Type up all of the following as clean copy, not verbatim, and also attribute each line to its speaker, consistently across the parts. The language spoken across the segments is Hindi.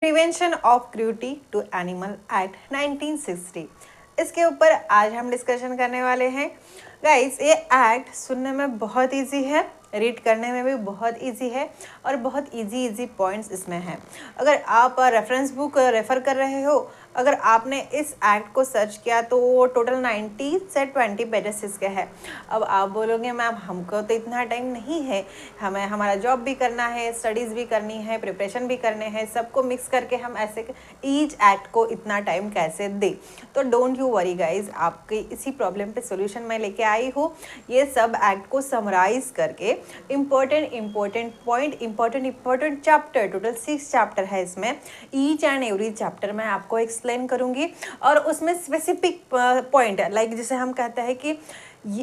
Speaker 1: Prevention of cruelty to animal act 1960। इसके ऊपर आज हम डिस्कशन करने वाले हैं। गाइस, ये एक्ट सुनने में बहुत इजी है, रीड करने में भी बहुत इजी है और बहुत इजी पॉइंट्स इसमें हैं। अगर आप रेफरेंस बुक रेफ़र कर रहे हो, अगर आपने इस एक्ट को सर्च किया तो वो टोटल 90 से 20 पेजेस इसके हैं। अब आप बोलोगे मैम हमको तो इतना टाइम नहीं है, हमें हमारा जॉब भी करना है, स्टडीज़ भी करनी है, प्रिपरेशन भी करने हैं, सबको मिक्स करके हम ऐसे ईच एक्ट को इतना टाइम कैसे दें। तो डोंट यू वरी गाइज, आपके इसी प्रॉब्लम पे सोल्यूशन मैं लेके आई हूँ। ये सब एक्ट को समराइज करके important point, important chapter, total 6 chapter है इसमें। ईच एंड एवरी चैप्टर मैं आपको एक्सप्लेन करूंगी और उसमें स्पेसिफिक पॉइंट लाइक जैसे हम कहते हैं कि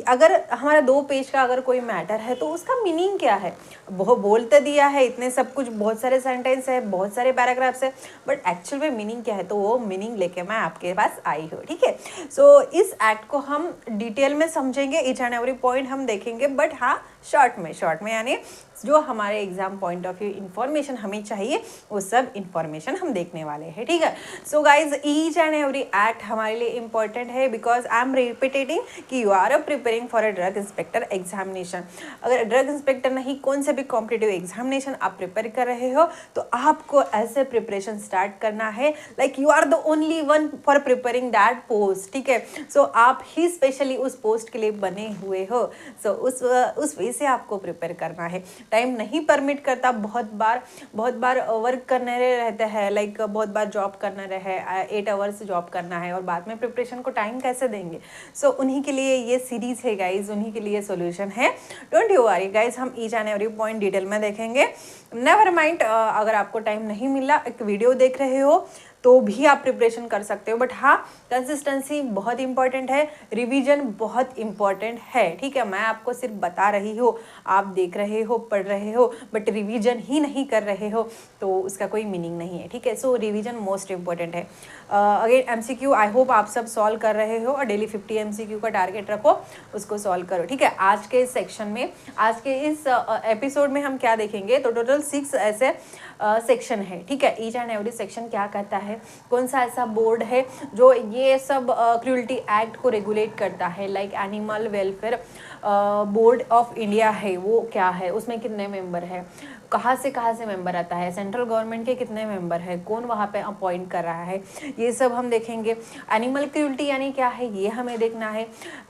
Speaker 1: अगर हमारा 2 पेज का अगर कोई मैटर है तो उसका मीनिंग क्या है। वो बोलते दिया है इतने सब कुछ, बहुत सारे सेंटेंस है, बहुत सारे पैराग्राफ्स है, बट एक्चुअल में मीनिंग क्या है, तो वो मीनिंग लेके मैं आपके पास आई हूँ। ठीक है, सो इस एक्ट को हम डिटेल में समझेंगे, ईच एंड एवरी पॉइंट हम देखेंगे, बट हाँ शॉर्ट में यानी जो हमारे exam point of view information हमें चाहिए वो सब इंफॉर्मेशन हम देखने वाले हैं। ठीक है, so guys each and every act हमारे लिए इंपॉर्टेंट है बिकॉज आई एम रिपीटिंग कि you are preparing for a drug inspector examination. अगर ड्रग इंस्पेक्टर नहीं, कौन से भी कॉम्पिटिटिव एग्जामिनेशन आप प्रिपेयर कर रहे हो तो आपको ऐसे प्रिपरेशन स्टार्ट करना है like you are the only one for preparing that post. ठीक है, सो आप ही स्पेशली उस पोस्ट के लिए बने हुए हो, सो उस वे से आपको प्रिपेयर करना है। टाइम नहीं परमिट करता, बहुत बार वर्क करने रहते हैं, लाइक बहुत बार जॉब करना रहे, 8 आवर्स जॉब करना है और बाद में प्रिपरेशन को टाइम कैसे देंगे। सो उन्हीं के लिए ये सीरीज है गाइज, उन्हीं के लिए सॉल्यूशन है। डोंट यू वरी गाइज, हम each and every point detail में देखेंगे। नेवर माइंड, अगर आपको टाइम नहीं मिला, एक वीडियो देख रहे हो तो भी आप प्रिपरेशन कर सकते हो, बट हाँ कंसिस्टेंसी बहुत इंपॉर्टेंट है, रिवीजन बहुत इंपॉर्टेंट है। ठीक है, मैं आपको सिर्फ बता रही हूँ, आप देख रहे हो, पढ़ रहे हो, बट रिवीजन ही नहीं कर रहे हो तो उसका कोई मीनिंग नहीं है। ठीक है, सो रिवीजन मोस्ट इंपॉर्टेंट है। अगेन एमसीक्यू आई होप आप सब सॉल्व कर रहे हो और डेली 50 एमसीक्यू का टारगेट रखो, उसको सॉल्व करो। ठीक है, आज के इस सेक्शन में, आज के इस एपिसोड में हम क्या देखेंगे, तो टोटल 6 ऐसे सेक्शन है। ठीक है, ईच एंड एवरी सेक्शन क्या कहता है, कौन सा ऐसा बोर्ड है जो ये सब क्रूरटी एक्ट को रेगुलेट करता है, like animal welfare board of India है, वो क्या है, उसमें कितने मेंबर है, कहाँ से मेंबर आता है, सेंट्रल गवर्नमेंट के कितने मेंबर है, कौन वहाँ पे अपॉइंट कर रहा है, ये सब हम देखेंगे। एनिमल क्रूरटी यानी क्या है ये हमें देखना है।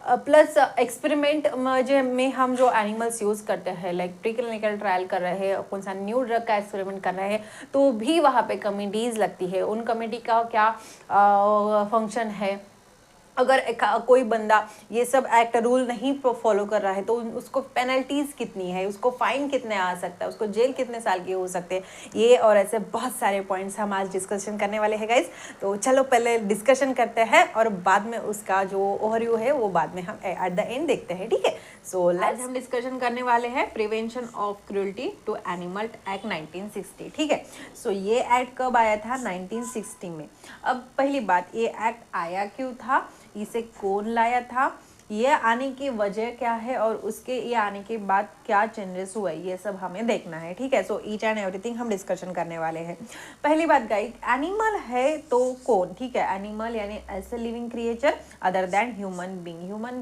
Speaker 1: प्लस एक्सपेरिमेंट में हम जो एनिमल्स यूज़ करते हैं, लाइक प्री क्लिनिकल ट्रायल कर रहे हैं, कौन सा न्यू ड्रग का एक्सपेरिमेंट कर रहे हैं, तो भी वहाँ पे कमिटीज़ लगती है, उन कमेटी का क्या फंक्शन है। अगर कोई बंदा ये सब एक्ट रूल नहीं फॉलो कर रहा है तो उसको पेनल्टीज कितनी है, उसको फाइन कितने आ सकता है, उसको जेल कितने साल के हो सकते हैं, ये और ऐसे बहुत सारे पॉइंट्स हम आज डिस्कशन करने वाले हैं गाइज। तो चलो पहले डिस्कशन करते हैं और बाद में उसका जो ओवरव्यू है वो बाद में हम एट द एंड देखते हैं। ठीक है, सो आज हम डिस्कशन करने वाले हैं prevention of cruelty to animal act 1960। ठीक है, सो ये एक्ट कब आया था, 1960 में। अब पहली बात, ये एक्ट आया क्यों था, इसे कौन लाया था, ये आने की वजह क्या है और उसके ये आने के बाद क्या चेंजेस हुआ, ये सब हमें देखना है। ठीक है, सो ईच एंड एवरीथिंग हम डिस्कशन करने वाले हैं। पहली बात गाइस, एनिमल है तो कौन। ठीक है, एनिमल यानी ऐसे living creature other than human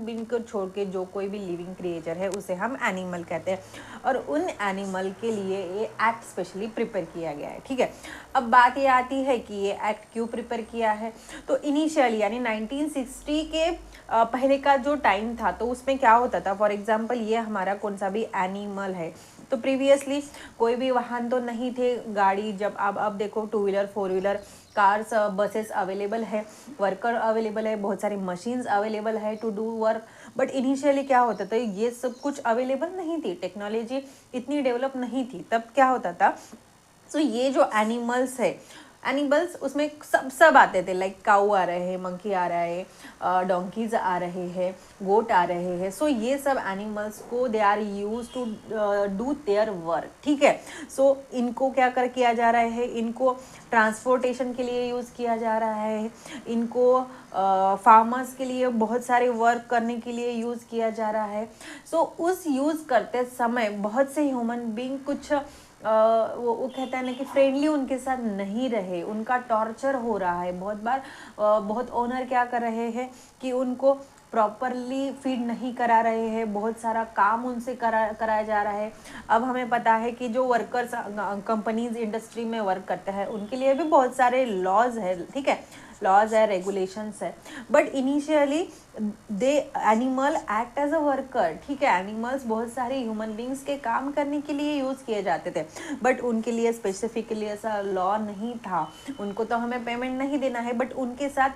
Speaker 1: being को छोड़ के जो कोई भी लिविंग क्रिएचर है उसे हम एनिमल कहते हैं और उन एनिमल के लिए ये एक्ट स्पेशली प्रिपेयर किया गया है। ठीक है, अब बात ये आती है कि ये एक्ट क्यों प्रिपेयर किया है, तो इनिशियली यानी 1960 के पहले का जो टाइम था तो उसमें क्या होता था, फॉर एग्जांपल ये हमारा कौन सा भी एनिमल है तो प्रीवियसली कोई भी वाहन तो नहीं थे, गाड़ी जब अब देखो 2 wheeler 4 wheeler cars buses available है, वर्कर अवेलेबल है, बहुत सारी मशीन्स अवेलेबल है to do work, but initially क्या होता था ये सब कुछ अवेलेबल नहीं थी, टेक्नोलॉजी इतनी डेवलप नहीं थी। तब क्या होता था, सो ये जो एनिमल्स है, एनिमल्स उसमें सब आते थे, लाइक काऊ आ रहे हैं, मंकी आ रहा है, डोंकीज आ रहे हैं, गोट आ रहे हैं। सो ये सब एनिमल्स को they are use to do their work. ठीक है, सो इनको क्या किया जा रहा है, इनको ट्रांसपोर्टेशन के लिए यूज़ किया जा रहा है, इनको फार्मर्स के लिए बहुत सारे वर्क करने के लिए यूज़ किया जा रहा है। सो उस यूज़ करते समय बहुत से ह्यूमन बीइंग कुछ वो कहता है ना कि फ्रेंडली उनके साथ नहीं रहे, उनका टॉर्चर हो रहा है बहुत बार। बहुत ओनर क्या कर रहे हैं कि उनको प्रॉपरली फीड नहीं करा रहे हैं, बहुत सारा काम उनसे कराया जा रहा है। अब हमें पता है कि जो वर्कर्स कंपनीज इंडस्ट्री में वर्क करते हैं उनके लिए भी बहुत सारे लॉज है, ठीक है, लॉज है, रेगुलेशंस है, but initially they animal act as a worker, ठीक है। एनिमल्स बहुत सारे ह्यूमन बींग्स के काम करने के लिए यूज़ किए जाते थे, बट उनके लिए स्पेसिफिकली ऐसा लॉ नहीं था। उनको तो हमें पेमेंट नहीं देना है, बट उनके साथ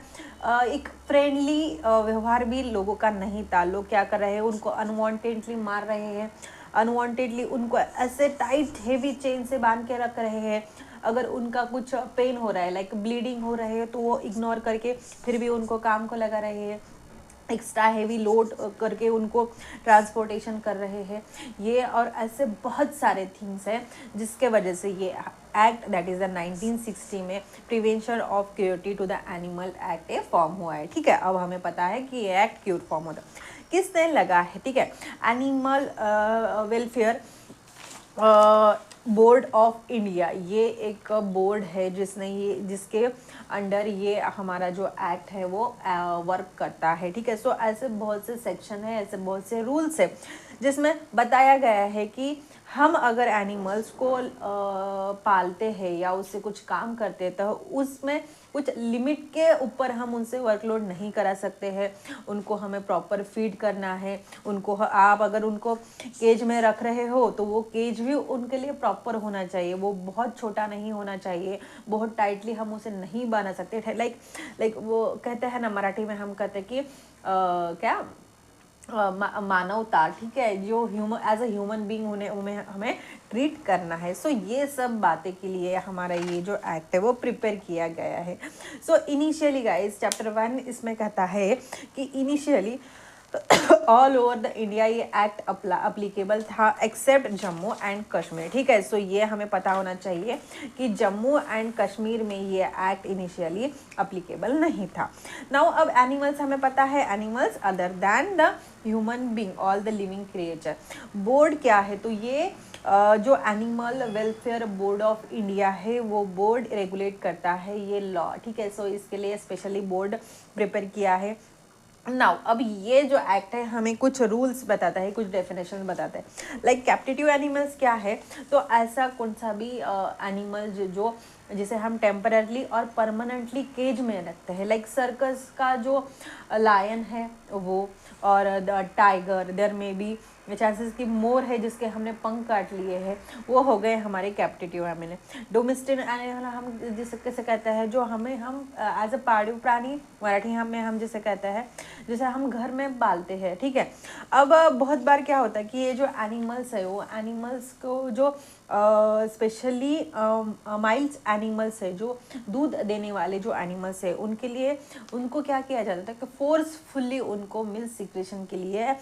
Speaker 1: एक फ्रेंडली व्यवहार भी लोगों का नहीं था। लोग क्या कर रहे हैं, उनको अनवांटेडली मार रहे हैं, अनवांटेडली उनको ऐसे टाइट हेवी चेन से बांध के रख रहे हैं। अगर उनका कुछ पेन हो रहा है, लाइक ब्लीडिंग हो रही है, तो वो इग्नोर करके फिर भी उनको काम को लगा रहे हैं, एक्स्ट्रा हेवी लोड करके उनको ट्रांसपोर्टेशन कर रहे हैं। ये और ऐसे बहुत सारे थिंग्स हैं जिसके वजह से ये एक्ट दैट इज़ द 1960 में prevention of cruelty to the animal act a form हुआ है, ठीक है। अब हमें पता है कि ये एक्ट क्यों फॉर्म होता है, किसने लगा है, ठीक है। Animal welfare board of India, ये एक बोर्ड है जिसके अंडर ये हमारा जो एक्ट है वो वर्क करता है, ठीक है। सो ऐसे बहुत से सेक्शन है, ऐसे बहुत से रूल्स है जिसमें बताया गया है कि हम अगर एनिमल्स को पालते हैं या उससे कुछ काम करते हैं तो उसमें कुछ लिमिट के ऊपर हम उनसे वर्कलोड नहीं करा सकते हैं। उनको हमें प्रॉपर फीड करना है। उनको आप अगर उनको केज में रख रहे हो तो वो केज भी उनके लिए प्रॉपर होना चाहिए, वो बहुत छोटा नहीं होना चाहिए, बहुत टाइटली हम उसे नहीं बना सकते। लाइक वो कहते हैं ना, मराठी में हम कहते हैं कि क्या मानवता, ठीक है, जो एज अ ह्यूमन बीइंग हमें ट्रीट करना है। सो ये सब बातें के लिए हमारा ये जो एक्ट है वो प्रिपेयर किया गया है। सो इनिशियली गाइस चैप्टर 1 इसमें कहता है कि initially all over the India ये एक्ट अप्लीकेबल था एक्सेप्ट जम्मू एंड कश्मीर, ठीक है। सो ये हमें पता होना चाहिए कि जम्मू एंड कश्मीर में ये एक्ट इनिशियली अप्लीकेबल नहीं था। नाउ अब एनिमल्स हमें पता है, animals other than the human being all the living creature. Board क्या है, तो ये जो animal welfare board of India है वो बोर्ड रेगुलेट करता है ये लॉ, ठीक है। सो इसके लिए स्पेशली बोर्ड प्रिपेयर किया है। नाउ अब ये जो एक्ट है हमें कुछ रूल्स बताता है, कुछ डेफिनेशन बताता है। लाइक कैप्टिव एनिमल्स क्या है, तो ऐसा कौन सा भी एनिमल जो जिसे हम टेम्पररली और परमानेंटली केज में रखते हैं, लाइक सर्कस का जो लायन है वो, और द टाइगर, देयर में भी चांसेस कि मोर है जिसके हमने पंख काट लिए हैं, वो हो गए हमारे कैप्टिव एनिमल। डोमेस्टिक एनिमल हम जिसे कैसे कहते हैं, जो हम एज अ पाळीव प्राणी मराठी हम जिसे कहते हैं, जिसे हम घर में पालते हैं, ठीक है। अब बहुत बार क्या होता है कि ये जो एनिमल्स है वो एनिमल्स को जो स्पेशली माइल्ड एनिमल्स है, जो दूध देने वाले जो एनिमल्स है, उनके लिए उनको क्या किया जाता था कि फोर्सफुली उनको मिल्क सिक्रेशन के लिए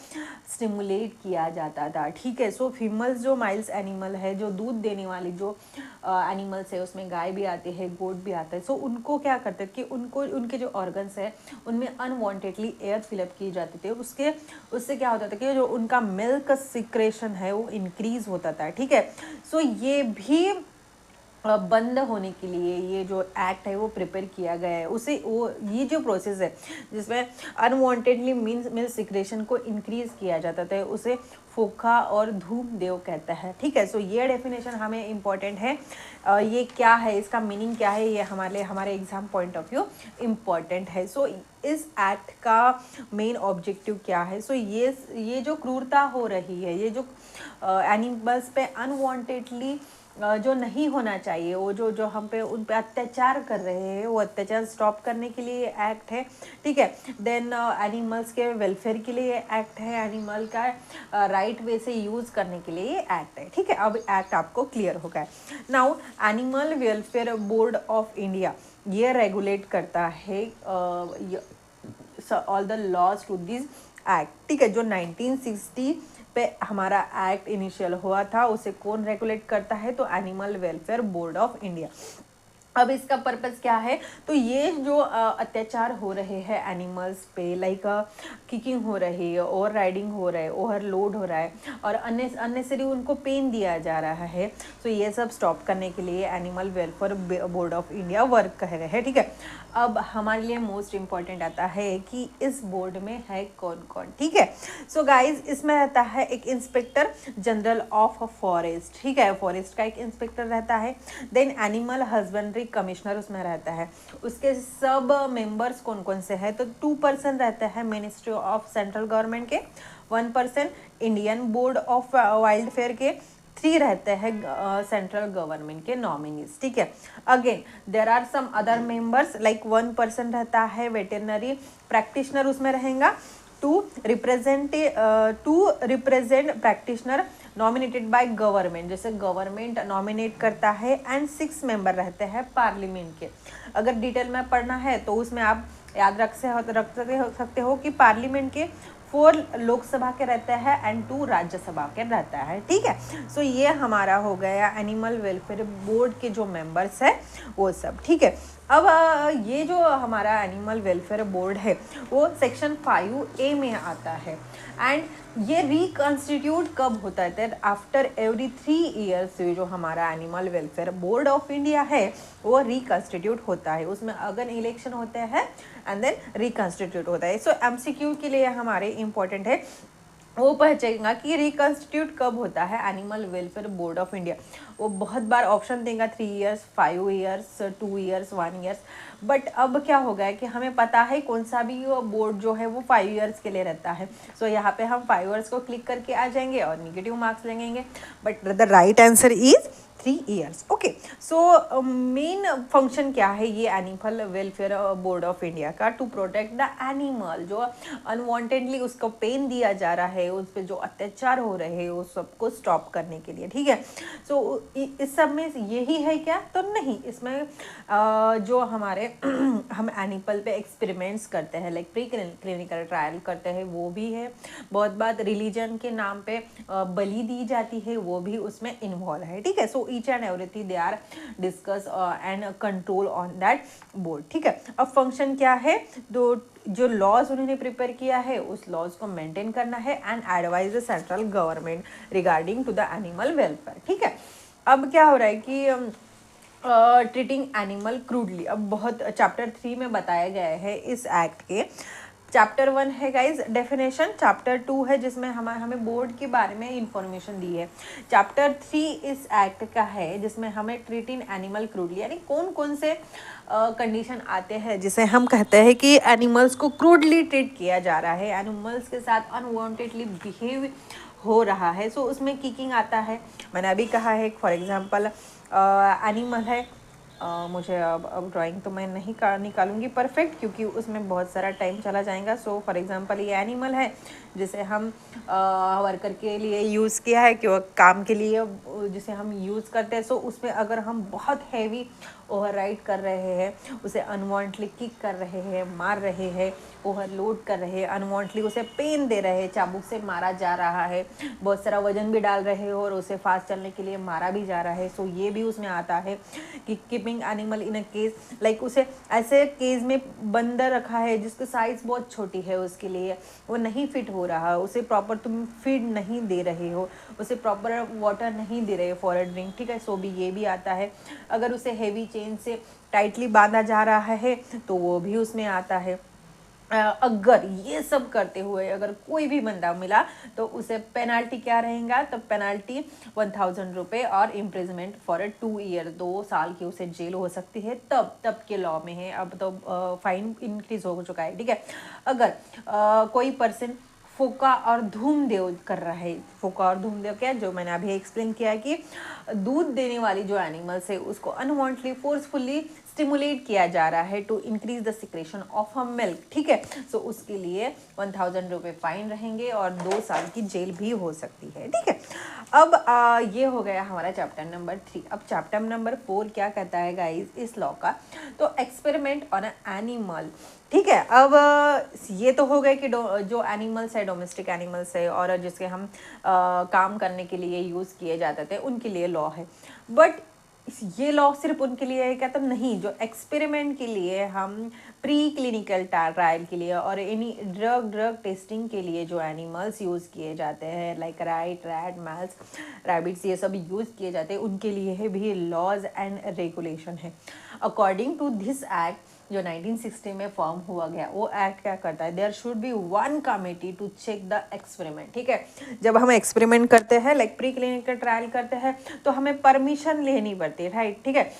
Speaker 1: स्टिमुलेट किया जाता था, ठीक है। सो फीमेल्स जो माइल्ड एनिमल है, जो दूध देने वाली जो एनिमल्स है, उसमें गाय भी आती है, गोट भी आता है। सो उनको क्या करते थे कि उनको उनके जो ऑर्गन्स है उनमें अनवांटेडली एयर फिलअप किए जाते थे, उससे क्या होता था कि जो उनका मिल्क सिक्रेशन है वो इंक्रीज होता था, ठीक है। सो ये भी बंद होने के लिए ये जो एक्ट है वो प्रिपेयर किया गया है। उसे वो ये जो प्रोसेस है जिसमें अनवांटेडली मिल्क सिक्रेशन को इंक्रीज किया जाता था, उसे फोखा और धूम देव कहता है, ठीक है। सो ये डेफिनेशन हमें इम्पॉर्टेंट है। ये क्या है, इसका मीनिंग क्या है, ये हमारे exam point of view important है। सो इस एक्ट का मेन ऑब्जेक्टिव क्या है, सो ये जो क्रूरता हो रही है, ये जो एनिमल्स पे अनवांटेडली जो नहीं होना चाहिए, वो जो हम पे उन पे अत्याचार कर रहे हैं, वो अत्याचार स्टॉप करने के लिए एक्ट है, ठीक है। देन एनिमल्स के वेलफेयर के लिए एक्ट है, एनिमल का राइट वे से यूज़ करने के लिए एक्ट है, ठीक है। अब एक्ट आपको क्लियर हो गया। Now animal welfare board of India ये रेगुलेट करता है all the laws to this act, ठीक है। जो 1960 पे हमारा एक्ट इनिशियल हुआ था उसे कौन रेगुलेट करता है, तो animal welfare board of India. अब इसका पर्पस क्या है, तो ये जो अत्याचार हो रहे हैं एनिमल्स पे, लाइक किकिंग हो रही है, ओवर राइडिंग हो रहा है, ओवरलोड हो रहा है और अननेसरी उनको पेन दिया जा रहा है, तो ये सब स्टॉप करने के लिए animal welfare board of India work कर रहे हैं। ठीक है, अब हमारे लिए मोस्ट इम्पॉर्टेंट आता है कि इस बोर्ड में है कौन कौन। ठीक है, सो गाइज इसमें रहता है एक इंस्पेक्टर जनरल ऑफ फॉरेस्ट। ठीक है, फॉरेस्ट का एक इंस्पेक्टर रहता है। देन एनिमल हस्बेंड्री कमिश्नर उसमें रहता है। उसके सब मेंबर्स कौन कौन से हैं, तो 2 पर्सन रहते हैं मिनिस्ट्री ऑफ सेंट्रल गवर्नमेंट के, 1 person Indian board of wild fair के, 3 रहते हैं सेंट्रल गवर्नमेंट के नॉमिनीज। ठीक है, again there are some other members, like 1 person रहता है वेटरनरी प्रैक्टिशनर उसमें रहेगा, to represent practitioner nominated by government, जैसे गवर्नमेंट नॉमिनेट करता है, एंड 6 मेंबर रहते हैं पार्लियामेंट के। अगर डिटेल में पढ़ना है तो उसमें आप याद रख सकते हो कि पार्लियामेंट के 4 लोकसभा के रहते हैं एंड 2 राज्यसभा के रहता है। ठीक है, सो ये हमारा हो गया एनिमल वेलफेयर बोर्ड के जो मेंबर्स है वो सब। ठीक है, अब ये जो हमारा एनिमल वेलफेयर बोर्ड है वो सेक्शन 5A में आता है, एंड ये रिकॉन्स्टिट्यूट कब होता है, आफ्टर एवरी 3 ईयर्स। जो हमारा animal welfare board of India है वो रिकॉन्स्टिट्यूट होता है, उसमें अगन इलेक्शन होते हैं एंड देन रिकॉन्स्टिट्यूट होता है। सो MCQ के लिए हमारे इम्पोर्टेंट है, वो पहुंचेगा कि रिकॉन्स्टिट्यूट कब होता है animal welfare board of India. वो बहुत बार ऑप्शन देगा 3 years, 5 years, 2 years, 1 years, but अब क्या होगा है कि हमें पता है कौन सा भी बोर्ड जो है वो 5 ईयर्स के लिए रहता है। सो यहाँ पे हम 5 ईयर्स को क्लिक करके आ जाएंगे और नेगेटिव मार्क्स लेंगे, but the right answer is 3 years. Okay, so main function क्या है ये animal welfare board of India का, टू प्रोटेक्ट द एनिमल, जो अनवांटेडली उसको पेन दिया जा रहा है, उस पर जो अत्याचार हो रहे हैं उस सबको स्टॉप करने के लिए। ठीक है, सो इस सब में यही है क्या, तो नहीं, इसमें जो हमारे हम एनिमल पे एक्सपेरिमेंट्स करते हैं, लाइक प्री क्लिनिकल ट्रायल करते हैं वो भी है, बहुत बात रिलीजन के नाम पे बलि दी जाती है वो भी उसमें इन्वॉल्व है। ठीक है, so each and everything they are discuss and control on that board. ठीक है, अब फंक्शन क्या है, जो लॉज उन्होंने प्रिपेयर किया है उस लॉज को मेंटेन करना है and advise the central government regarding to the animal welfare. ठीक है, अब क्या हो रहा है कि ट्रीटिंग एनिमल क्रूडली, अब बहुत चैप्टर 3 में बताया गया है इस एक्ट के। चैप्टर 1 है गाइज डेफिनेशन, चैप्टर 2 है जिसमें हमें बोर्ड के बारे में इंफॉर्मेशन दी है, चैप्टर 3 इस एक्ट का है जिसमें हमें ट्रीटिंग एनिमल क्रूडली, यानी कौन कौन से कंडीशन आते हैं जिसे हम कहते हैं कि एनिमल्स को क्रूडली ट्रीट किया जा रहा है, एनिमल्स के साथ अनवांटेडली बिहेव हो रहा है। सो उसमें किकिंग आता है, मैंने अभी कहा है, फॉर एग्जांपल एनिमल है, मुझे अब ड्राइंग तो मैं नहीं निकालूंगी परफेक्ट क्योंकि उसमें बहुत सारा टाइम चला जाएगा। सो फॉर एग्जांपल ये एनिमल है जिसे हम वर्कर के लिए यूज़ किया है, कि काम के लिए जिसे हम यूज़ करते हैं। सो उसमें अगर हम बहुत हैवी ओवरराइड कर रहे हैं, उसे अनवांटली किक कर रहे हैं, मार रहे हैं, ओवरलोड कर रहे हैं, अनवांटली उसे पेन दे रहे हैं, चाबुक से मारा जा रहा है, बहुत सारा वजन भी डाल रहे हैं और उसे फास्ट चलने के लिए मारा भी जा रहा है। सो ये भी उसमें आता है कि keeping animal in a cage, like उसे ऐसे केज में बंद रखा है जिसकी साइज बहुत छोटी है, उसके लिए वो नहीं फिट हो रहा, उसे प्रॉपर तुम फीड नहीं दे रहे हो, उसे प्रॉपर वाटर नहीं दे रहे फॉर अ ड्रिंक। ठीक है, सो भी ये भी आता है। अगर उसे हेवी चेन से टाइटली बांधा जा रहा है तो वो भी उसमें आता है। अगर ये सब करते हुए अगर कोई भी बंदा मिला तो उसे पेनाल्टी क्या रहेगा, तो पेनाल्टी 1000 रुपये और इम्प्रिजमेंट फॉर 2 ईयर, 2 साल की उसे जेल हो सकती है। तब के लॉ में है, अब तो फाइन इंक्रीज हो चुका है। ठीक है, अगर कोई पर्सन फोका और धूमदेव कर रहा है, फोका और धूमदेव क्या है, जो मैंने अभी एक्सप्लेन किया है कि दूध देने वाली जो एनिमल्स है उसको अनवांटली फोर्सफुली स्टिमुलेट किया जा रहा है to increase the secretion of a milk. ठीक है, सो उसके लिए 1000 रुपये फाइन रहेंगे और 2 साल की जेल भी हो सकती है। ठीक है, अब ये हो गया हमारा चैप्टर नंबर 3। अब चैप्टर नंबर 4 क्या कहता है गाइज इस लॉ का, तो एक्सपेरिमेंट ऑन एनिमल। ठीक है, अब ये तो हो गए कि जो एनिमल्स है, डोमेस्टिक एनिमल्स है और जिसके हम काम करने के लिए यूज़ किए जाते थे उनके लिए लॉ है। बट ये लॉ सिर्फ उनके लिए है क्या? तो नहीं, जो एक्सपेरिमेंट के लिए हम प्री क्लिनिकल ट्रायल के लिए और एनी ड्रग टेस्टिंग के लिए जो एनिमल्स यूज़ किए जाते हैं like right, rat, mouse, rabbits, ये सब यूज़ किए जाते हैं, उनके लिए भी लॉज एंड रेगुलेशन है। अकॉर्डिंग टू दिस एक्ट जो 1960 में फॉर्म हुआ गया, वो एक्ट क्या करता है? There should be one committee to check the experiment. ठीक है, जब हम एक्सपेरिमेंट करते हैं लाइक प्री क्लिनिकल ट्रायल करते हैं तो हमें परमिशन लेनी पड़ती है, राइट? ठीक है,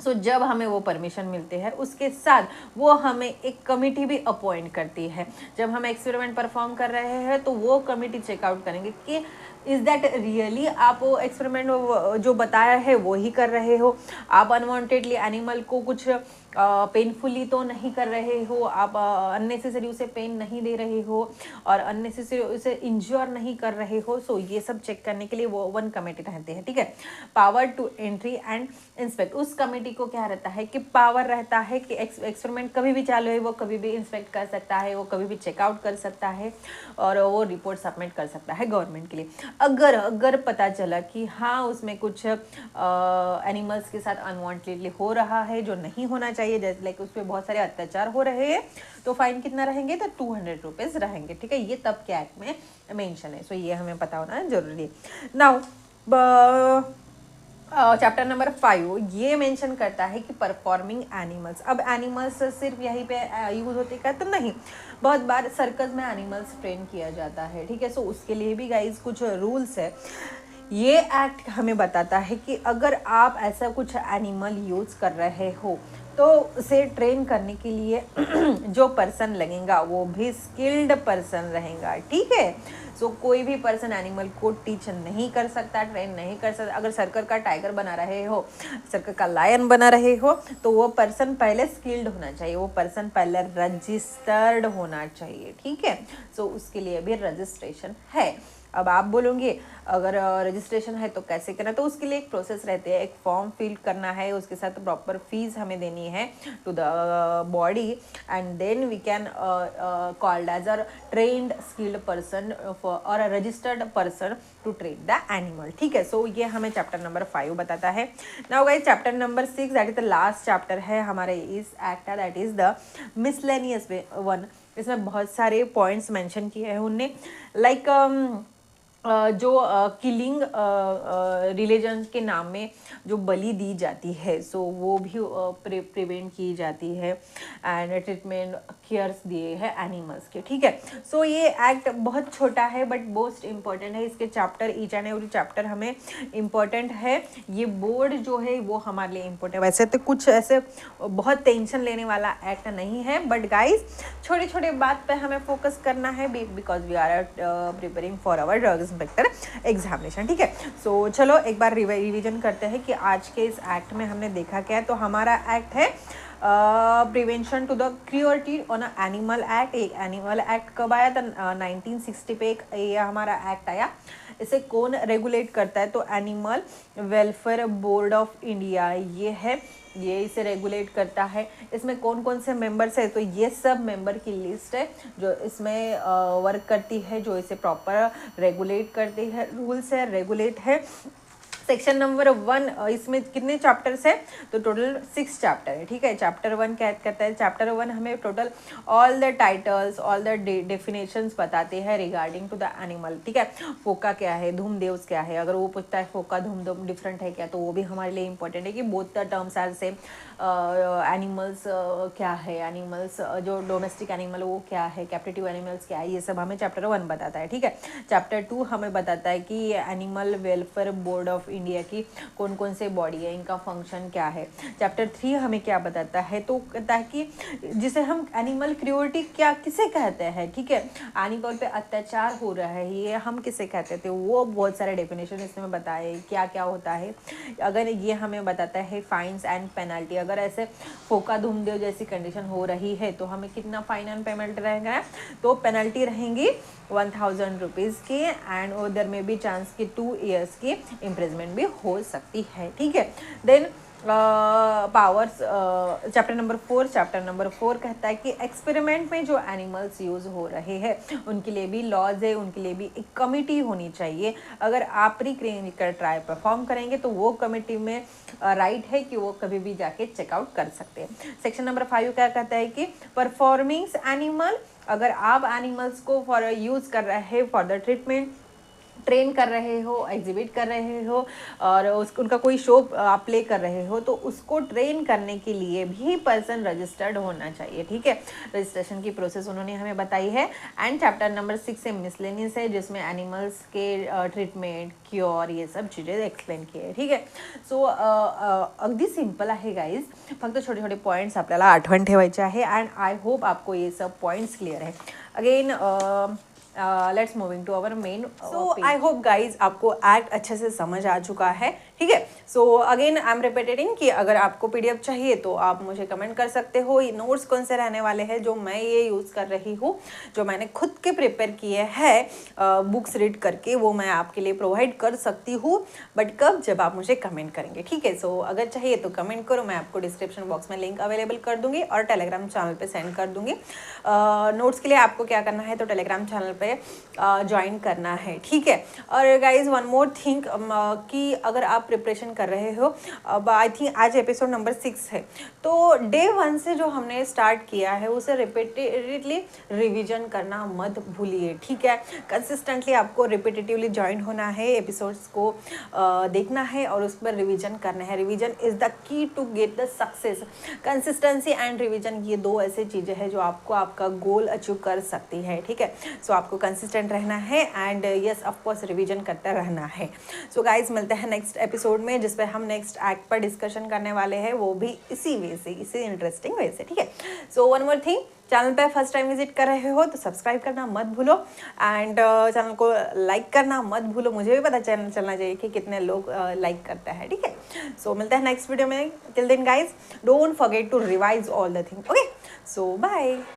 Speaker 1: सो जब हमें वो परमिशन मिलते हैं उसके साथ वो हमें एक कमिटी भी अपॉइंट करती है। जब हम एक्सपेरिमेंट परफॉर्म कर रहे हैं तो वो कमिटी चेकआउट करेंगे कि इज़ दैट रियली आप वो एक्सपेरिमेंट जो बताया है वो ही कर रहे हो, आप अनवांटेडली एनिमल को कुछ पेनफुली तो नहीं कर रहे हो, आप अननेसेसरी उसे पेन नहीं दे रहे हो और अननेसेसरी उसे इंज्योर नहीं कर रहे हो। सो ये सब चेक करने के लिए वो वन कमेटी रहते हैं। ठीक है, power to entry and inspect, उस कमेटी को क्या रहता है कि पावर रहता है कि एक्सपेरिमेंट कभी भी चालू है, वो कभी भी इंस्पेक्ट कर सकता है, वो कभी भी चेकआउट कर सकता है और वो रिपोर्ट सबमिट कर सकता है गवर्नमेंट के लिए। अगर पता चला कि हाँ उसमें कुछ एनिमल्स के साथ अनवांटेडली हो रहा है जो नहीं होना चाहिए, जैसे लाइक उस पर बहुत सारे अत्याचार हो रहे हैं, तो फाइन कितना रहेंगे? तो 200 रुपीज़ रहेंगे। ठीक है, ये तब के एक्ट में मेंशन है। सो ये हमें पता होना जरूरी है। नाउ चैप्टर नंबर 5 ये मेंशन करता है कि परफॉर्मिंग एनिमल्स। अब एनिमल्स सिर्फ यहीं पे यूज होते क्या? तो नहीं, बहुत बार सर्कस में एनिमल्स ट्रेन किया जाता है। ठीक है, सो उसके लिए भी गाइज कुछ रूल्स है। ये एक्ट हमें बताता है कि अगर आप ऐसा कुछ एनिमल यूज कर रहे हो तो उसे ट्रेन करने के लिए जो पर्सन लगेगा वो भी स्किल्ड पर्सन रहेगा। ठीक है, सो कोई भी पर्सन एनिमल को टीच नहीं कर सकता, ट्रेन नहीं कर सकता। अगर सर्कस का टाइगर बना रहे हो, सर्कस का लायन बना रहे हो, तो वो पर्सन पहले स्किल्ड होना चाहिए, वो पर्सन पहले रजिस्टर्ड होना चाहिए। ठीक है, सो उसके लिए भी रजिस्ट्रेशन है। अब आप बोलोगे अगर रजिस्ट्रेशन है तो कैसे करना? तो उसके लिए एक प्रोसेस रहती है, एक फॉर्म फिल करना है, उसके साथ प्रॉपर फीस हमें देनी है to the body and then we can called as a trained skilled person और registered person to train the animal. ठीक है, सो ये हमें चैप्टर नंबर 5 बताता है। Now guys chapter number 6 that is the last chapter है हमारे इस एक्ट का, that is the miscellaneous one. इसमें बहुत सारे पॉइंट्स मेंशन किए हैं उनने, लाइक जो किलिंग रिलीजन के नाम में जो बलि दी जाती है, सो वो भी प्रिवेंट की जाती है एंड ट्रीटमेंट केयर्स दिए हैं एनिमल्स के। ठीक है, सो ये एक्ट बहुत छोटा है बट मोस्ट इम्पॉर्टेंट है। इसके chapter each and every chapter हमें इम्पॉर्टेंट है। ये बोर्ड जो है वो हमारे लिए इम्पोर्टेंट है। वैसे तो कुछ ऐसे बहुत टेंशन लेने वाला एक्ट नहीं है, बट गाइज छोटे छोटे बात पे हमें फोकस करना है because we are preparing for our drug inspector examination. ठीक है, सो चलो एक बार रिवीजन करते हैं कि आज के इस एक्ट में हमने देखा क्या है। तो हमारा एक्ट है prevention to the cruelty on animal act. एक एनिमल एक्ट कब आया था? 1960 पे एक ये हमारा एक्ट आया। इसे कौन रेगुलेट करता है? तो animal welfare board of India ये है, ये इसे रेगुलेट करता है। इसमें कौन कौन से मेंबर्स है? तो ये सब मेंबर की लिस्ट है जो इसमें वर्क करती है, जो इसे प्रॉपर रेगुलेट करती है। रूल्स है, रेगुलेट है। सेक्शन नंबर 1, इसमें कितने चैप्टर्स है? तो टोटल 6 चैप्टर है। ठीक है, चैप्टर 1 क्या करता है? चैप्टर 1 हमें total all the titles, all the definitions बताते हैं रिगार्डिंग टू द एनिमल। ठीक है, फोका क्या है, धूमदेव्स क्या है, अगर वो पूछता है फोका धूमदेव डिफरेंट है क्या, तो वो भी हमारे लिए इंपॉर्टेंट है कि both the terms are same. Animals क्या है, एनिमल्स जो डोमेस्टिक एनिमल वो क्या है, कैप्टिव एनिमल्स क्या है, ये सब हमें चैप्टर 1 बताता है। ठीक है, चैप्टर 2 हमें बताता है कि animal welfare board of India की कौन कौन से बॉडी है, इनका फंक्शन क्या है। चैप्टर 3 हमें क्या बताता है? तो कहता है कि जिसे हम एनिमल क्रूरटी क्या किसे कहते हैं। ठीक है, एनिमल पे अत्याचार हो रहा है ये हम किसे कहते थे, वो बहुत सारे डेफिनेशन इसमें बताए क्या क्या होता है। अगर ये हमें बताता है फाइन्स एंड पेनल्टी, अगर ऐसे फोका धूमदेव जैसी कंडीशन हो रही है तो हमें कितना फाइन एंड पेनल्टी रहेगा? तो पेनल्टी रहेंगी 1000 रुपीज़ की एंड उधर में भी चांस की 2 years की इम्प्रिजमेंट भी हो सकती है। ठीक है, देन पावर्स चैप्टर नंबर 4 कहता है कि एक्सपेरिमेंट में जो एनिमल्स यूज़ हो रहे हैं उनके लिए भी लॉज है, उनके लिए भी एक कमिटी होनी चाहिए। अगर आप प्री क्लिनिकल ट्रायल परफॉर्म करेंगे तो वो कमिटी में राइट है कि वो कभी भी जाके चेकआउट कर सकते हैं। सेक्शन नंबर 5 क्या कहता है कि परफॉर्मिंग्स एनिमल, अगर आप एनिमल्स को फॉर यूज़ कर रहे हैं फॉर द ट्रीटमेंट, ट्रेन कर रहे हो, एग्जिबिट कर रहे हो और उनका कोई शो आप प्ले कर रहे हो, तो उसको ट्रेन करने के लिए भी पर्सन रजिस्टर्ड होना चाहिए। ठीक है, रजिस्ट्रेशन की प्रोसेस उन्होंने हमें बताई है। एंड चैप्टर नंबर 6 से मिसलेनियस है, जिसमें एनिमल्स के ट्रीटमेंट, क्योर, ये सब चीज़ें एक्सप्लेन किए हैं। ठीक है, सो अगदी सिंपल आहे गाईज, फक्त छोटे छोटे पॉईंट्स आपल्याला आठवण ठेवायचे आहे। अँड आय होप आपको ये सब पॉईंट्स क्लियर है। Again let's moving to our main. So I hope guys आपको एक्ट अच्छे से समझ आ चुका है। ठीक है, so again I am repeating कि अगर आपको पीडीएफ चाहिए तो आप मुझे कमेंट कर सकते हो। ये नोट्स कौन से रहने वाले हैं जो मैं ये यूज़ कर रही हूँ, जो मैंने खुद के प्रिपेयर किए हैं बुक्स रीड करके, वो मैं आपके लिए प्रोवाइड कर सकती हूँ, बट कब, जब आप मुझे कमेंट करेंगे। ठीक है, सो अगर चाहिए तो कमेंट करो, मैं आपको डिस्क्रिप्शन बॉक्स में लिंक अवेलेबल कर दूंगी और टेलीग्राम चैनल पे सेंड कर दूंगी। नोट्स के लिए आपको क्या करना है, तो टेलीग्राम चैनल पे ज्वाइन करना है। ठीक है, और गाइज वन मोर थिंग कि अगर आप प्रिपरेशन कर रहे हो, अब आई थिंक आज एपिसोड नंबर 6 है, तो डे 1 से जो हमने स्टार्ट किया है उसे रिपीटेडली रिवीजन करना मत भूलिए। ठीक है, कंसिस्टेंटली आपको रिपीटेटिवली ज्वाइन होना है, एपिसोड्स को देखना है और उस पर रिवीजन करना है। Revision is the key to get the success. Consistency and revision, ये दो ऐसे चीज़ें हैं जो आपको आपका गोल अचीव कर सकती है। ठीक है, सो आपको कंसिस्टेंट रहना है एंड यस ऑफकोर्स रिवीजन करते रहना है। सो गाइज मिलते हैं नेक्स्ट एपिसोड में, जिस पर हम नेक्स्ट एक्ट पर डिस्कशन करने वाले हैं, वो भी इसी वे से, इसी इंटरेस्टिंग वे से। ठीक है, so one more thing, channel पे फर्स्ट टाइम विजिट कर रहे हो तो सब्सक्राइब करना मत भूलो एंड चैनल को लाइक करना मत भूलो। मुझे भी पता चलना चाहिए कि कितने लोग लाइक करते हैं। ठीक है, सो मिलते हैं नेक्स्ट वीडियो में। Till then guys don't forget to revise all the thing. Okay, so bye.